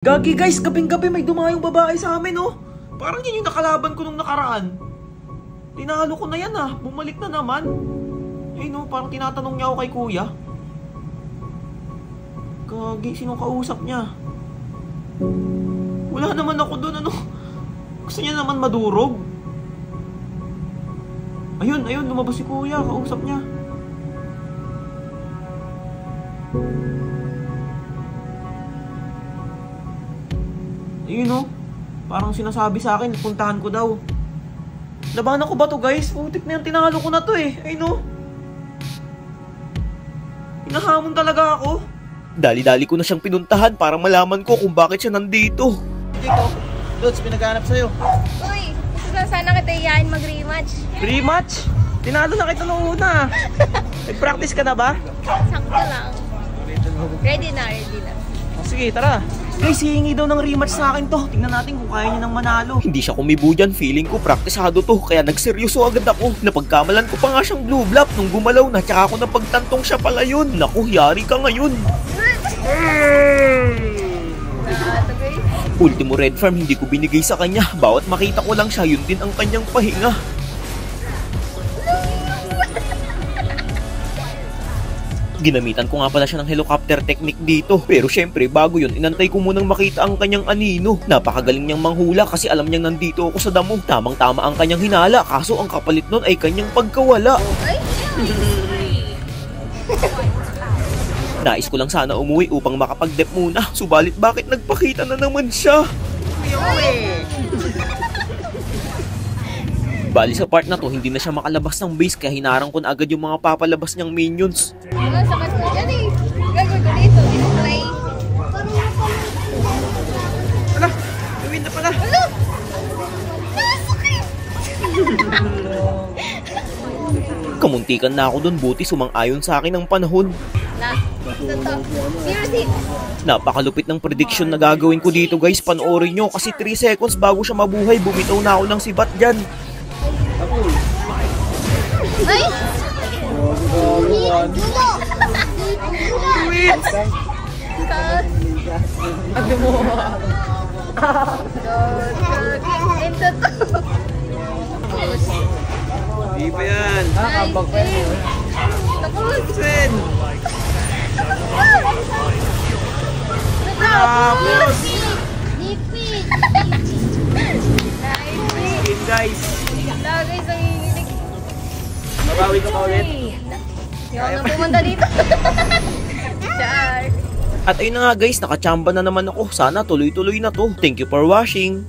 Gagi guys, gabing-gabi may dumayong babae sa amin oh. Parang yan yung nakalaban ko nung nakaraan. Tinalo ko na yan ah, bumalik na naman. Ayun oh, parang tinatanong niya ako kay kuya. Gagi, sinong kausap niya? Wala naman ako doon, ano? Gusto niya naman madurog. Ayun, lumabas si kuya, kausap niya. Ayun oh, parang sinasabi sa akin, puntahan ko daw. Labanan ko ba to guys? Putik na yan, tinalo ko na to eh. Ayun oh. Hinahamon talaga ako. Dali-dali ko na siyang pinuntahan para malaman ko kung bakit siya nandito. Dito, Lods, pinaghanap sa'yo. Uy, gusto na sana kita iyain mag-rematch. Rematch? Tinalo na kita nung una. Nag-practice ka na ba? Sakto lang. Ready na. O, sige, tara. Guys, hihingi daw ng rematch sa akin to. Tingnan natin kung kaya niya nang manalo. Hindi siya kumibo dyan, feeling ko praktisado to, kaya nagseryoso agad ako. Napagkamalan ko pa nga siyang blue blap nung gumalaw na, tsaka ako napagtantong siya pala yun. Naku, yari ka ngayon. Ultimo red farm, hindi ko binigay sa kanya. Bawat makita ko lang siya, yun din ang kanyang pahinga. Ginamitan ko nga pala siya ng helicopter technique dito. Pero syempre, bago yun, inantay ko munang makita ang kanyang anino. Napakagaling niyang manghula kasi alam niyang nandito ako sa damo. Tamang-tama ang kanyang hinala, kaso ang kapalit nun ay kanyang pagkawala. Nais ko lang sana umuwi upang makapag-dep muna. Subalit bakit nagpakita na naman siya? Bali sa part na to, hindi na siya makalabas ng base kaya hinarang ko na agad yung mga papalabas niyang minions. Ano, sakas mo dyan eh. Gagawin ko dito, display. Ala, gawin na pala. Ano? Nasakit! Kamuntikan na ako dun, buti sumang-ayon sa akin ang panahon. Na, ito to. Zero hit. Napakalupit ng prediction na gagawin ko dito guys, panoorin nyo kasi 3 seconds bago siya mabuhay, bumitaw na ako ng sibat dyan. Ay! Wait! Ano mo? Ito to. Di pa yan. Nakambag pa yun. Tapos. Sen! Tapos. Nipit! Nice. Game guys. Lagay sa hihilig. Mabawi ka pa ulit. Hindi ako na pumunta dito. Char. At ayun na nga guys, nakachamba na naman ako. Sana tuloy-tuloy na to. Thank you for watching.